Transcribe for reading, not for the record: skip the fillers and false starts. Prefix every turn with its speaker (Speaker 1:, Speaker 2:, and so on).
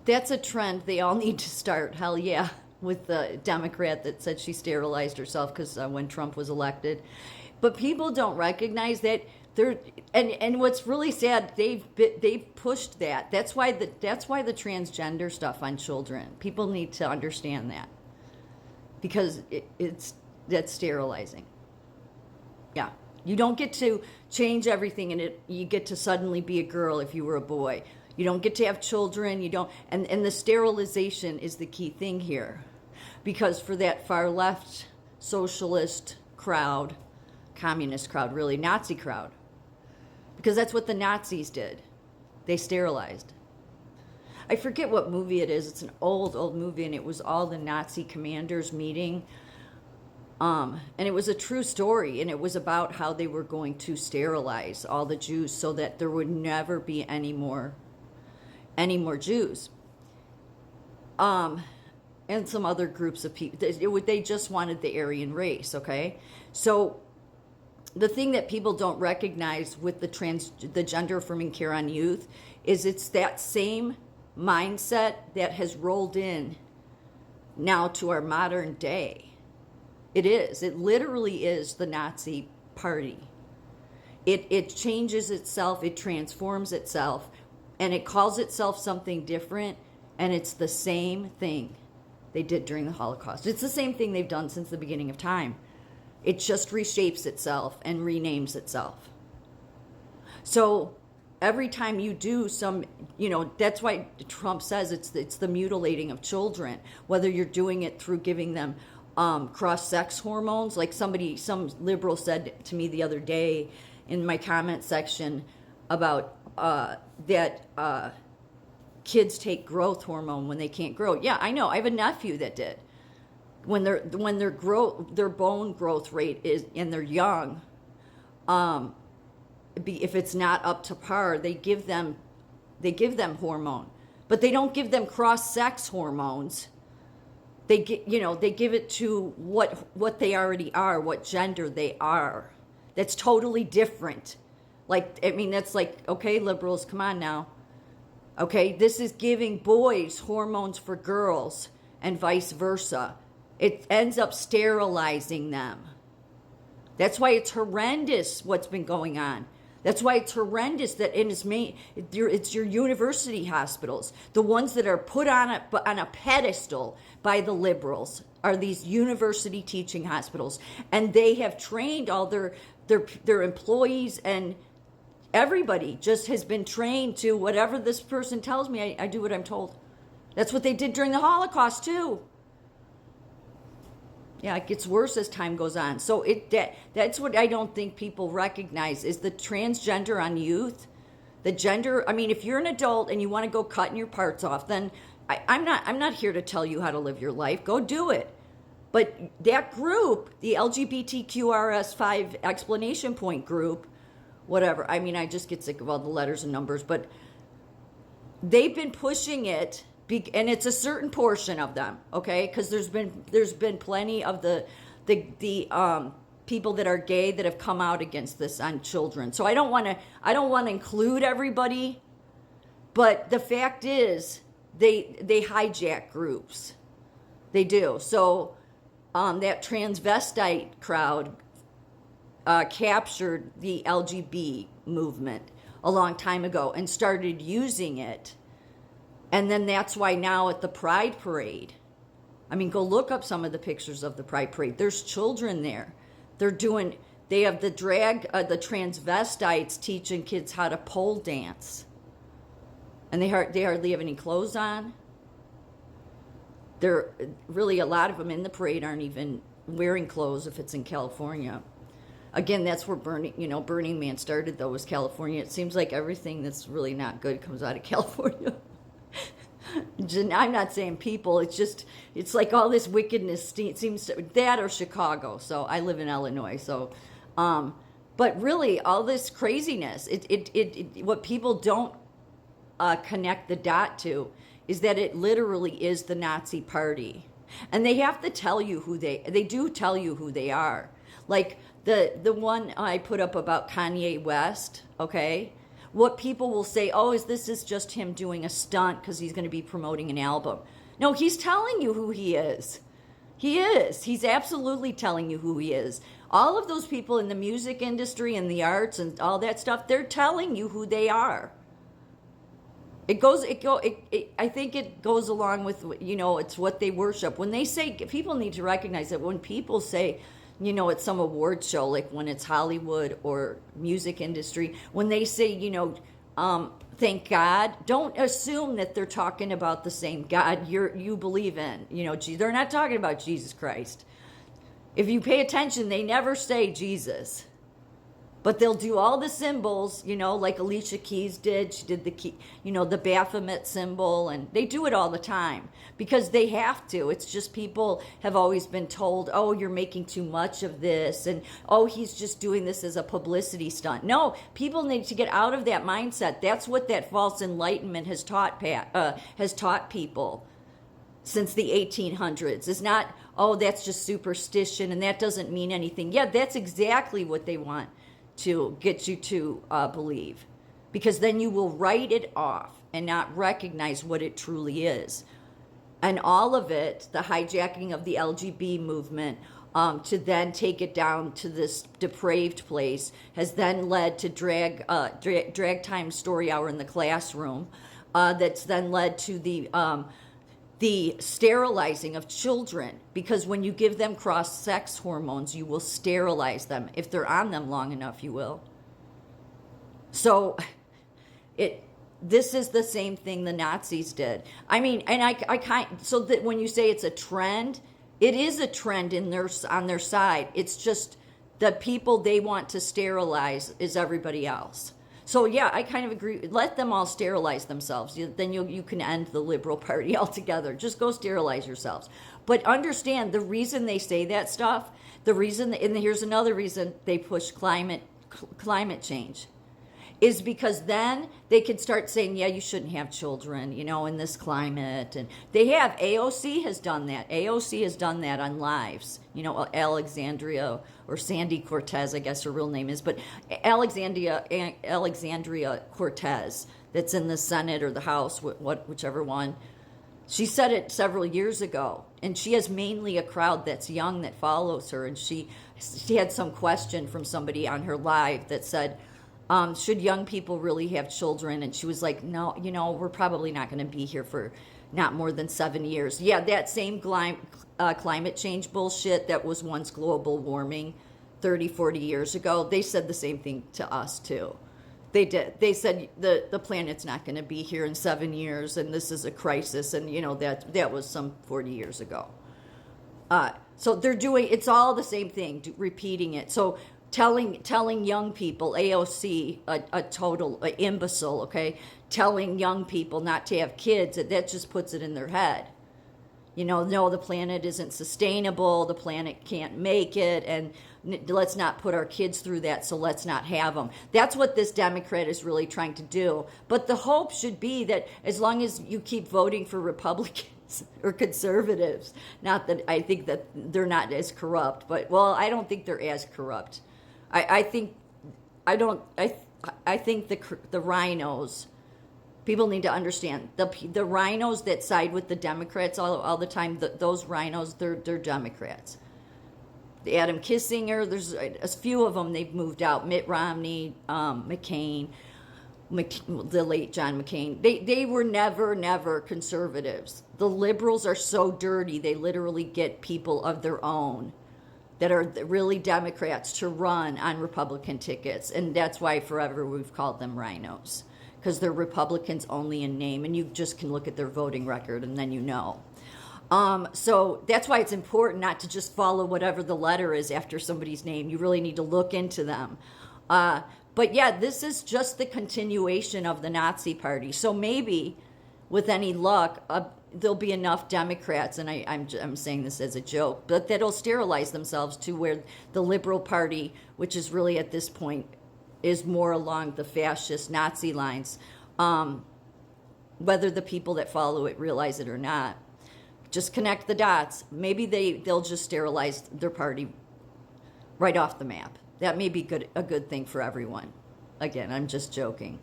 Speaker 1: That's a trend they all need to start. Hell yeah. With the Democrat that said she sterilized herself because when Trump was elected. But people don't recognize that they're and what's really sad, they've pushed that. That's why the transgender stuff on children. People need to understand that because that's sterilizing. Yeah. You don't get to change everything and you get to suddenly be a girl if you were a boy. You don't get to have children. You don't, and the sterilization is the key thing here. Because for that far left socialist crowd, communist crowd, really, Nazi crowd, because that's what the Nazis did. They sterilized. I forget what movie it is. It's an old movie, and it was all the Nazi commanders meeting. And it was a true story, and it was about how they were going to sterilize all the Jews so that there would never be any more Jews. And some other groups of people. They just wanted the Aryan race, okay? So the thing that people don't recognize with the gender affirming care on youth is it's that same mindset that has rolled in now to our modern day. It is. It literally is the Nazi party. It changes itself, it transforms itself, and it calls itself something different, and it's the same thing they did during the Holocaust. It's the same thing they've done since the beginning of time. It just reshapes itself and renames itself. So every time you do some, that's why Trump says it's the mutilating of children, whether you're doing it through giving them cross-sex hormones, like some liberal said to me the other day in my comment section about that kids take growth hormone when they can't grow. Yeah, I know. I have a nephew that did. When their bone growth rate is, and they're young, if it's not up to par, they give them hormone, but they don't give them cross-sex hormones. They give it to what they already are, what gender they are. That's totally different. That's like, okay, liberals, come on now. Okay, this is giving boys hormones for girls and vice versa. It ends up sterilizing them. That's why it's horrendous what's been going on. That's why it's horrendous that it's your university hospitals. The ones that are put on a pedestal by the liberals are these university teaching hospitals. And they have trained all their employees, and everybody just has been trained to whatever this person tells me, I do what I'm told. That's what they did during the Holocaust too. Yeah, it gets worse as time goes on. So that's what I don't think people recognize is the transgender on youth. The gender, if you're an adult and you want to go cutting your parts off, then I'm not here to tell you how to live your life. Go do it. But that group, the LGBTQRS5 explanation point group, whatever. I just get sick of all the letters and numbers, but they've been pushing it. And it's a certain portion of them, okay? Because there's been plenty of the people that are gay that have come out against this on children. So I don't want to include everybody, but the fact is they hijack groups, they do. So that transvestite crowd captured the LGBT movement a long time ago and started using it. And then that's why now at the Pride Parade, go look up some of the pictures of the Pride Parade. There's children there. They have the transvestites teaching kids how to pole dance. And they hardly have any clothes on. Really, a lot of them in the parade aren't even wearing clothes if it's in California. Again, that's where Burning Man started, though, was California. It seems like everything that's really not good comes out of California. I'm not saying people, it's like all this wickedness seems to, that or Chicago. So I live in Illinois. So, but really all this craziness, what people don't connect the dot to is that it literally is the Nazi party. And they have to tell you they do tell you who they are. Like the one I put up about Kanye West, okay? what people will say, oh, this is just him doing a stunt because he's going to be promoting an album. No, he's telling you who he is. He is. He's absolutely telling you who he is. All of those people in the music industry and the arts and all that stuff, they're telling you who they are. I think it goes along with, it's what they worship. When they say, people need to recognize that when people say, at some award show, like when it's Hollywood or music industry, when they say, thank God, don't assume that they're talking about the same God you believe in. They're not talking about Jesus Christ. If you pay attention, they never say Jesus. But they'll do all the symbols, like Alicia Keys did. She did the Baphomet symbol, and they do it all the time because they have to. It's just people have always been told, oh, you're making too much of this, and oh, he's just doing this as a publicity stunt. No, people need to get out of that mindset. That's what that false enlightenment has taught people since the 1800s. It's not, oh, that's just superstition, and that doesn't mean anything. Yeah, that's exactly what they want to get you to believe, because then you will write it off and not recognize what it truly is. And all of it, the hijacking of the LGBT movement, to then take it down to this depraved place, has then led to drag time story hour in the classroom, that's then led to the sterilizing of children, because when you give them cross-sex hormones, you will sterilize them. If they're on them long enough, you will. So this is the same thing the Nazis did. I mean, and so that when you say it's a trend, it is a trend on their side. It's just the people they want to sterilize is everybody else. So yeah, I kind of agree. Let them all sterilize themselves. Then you can end the Liberal Party altogether. Just go sterilize yourselves. But understand the reason they say that stuff. And here's another reason they push climate change, is because then they could start saying, yeah, you shouldn't have children, in this climate. And they have. AOC has done that. AOC has done that on lives. Alexandria, or Sandy Cortez, I guess her real name is, but Alexandria Cortez, that's in the Senate or the House, whichever one. She said it several years ago, and she has mainly a crowd that's young that follows her. And she had some question from somebody on her live that said, should young people really have children? And she was like, no, we're probably not going to be here for not more than 7 years. Yeah, that same climate change bullshit that was once global warming 30, 40 years ago, they said the same thing to us too. They did. They said the planet's not going to be here in 7 years, and this is a crisis, and that was some 40 years ago. So they're doing, it's all the same thing, repeating it. So telling young people, AOC, a total imbecile, okay, telling young people not to have kids, that just puts it in their head. No, the planet isn't sustainable, the planet can't make it, and let's not put our kids through that, so let's not have them. That's what this Democrat is really trying to do. But the hope should be that as long as you keep voting for Republicans or conservatives, not that I think that they're not as corrupt, but, well, I don't think they're as corrupt. I think the rhinos, people need to understand, the rhinos that side with the Democrats all the time, those rhinos, they're Democrats. Adam Kissinger, there's a few of them, they've moved out. Mitt Romney, McCain, the late John McCain, they were never conservatives. The liberals are so dirty, they literally get people of their own that are really Democrats to run on Republican tickets. And that's why forever we've called them rhinos, because they're Republicans only in name, and you just can look at their voting record and then So that's why it's important not to just follow whatever the letter is after somebody's name. You really need to look into them. But yeah, this is just the continuation of the Nazi Party. So maybe, with any luck, there'll be enough Democrats, and I'm saying this as a joke, but that'll sterilize themselves to where the Liberal Party, which is really at this point is more along the fascist Nazi lines, whether the people that follow it realize it or not. Just connect the dots. Maybe they'll just sterilize their party right off the map. That may be a good thing for everyone. Again, I'm just joking.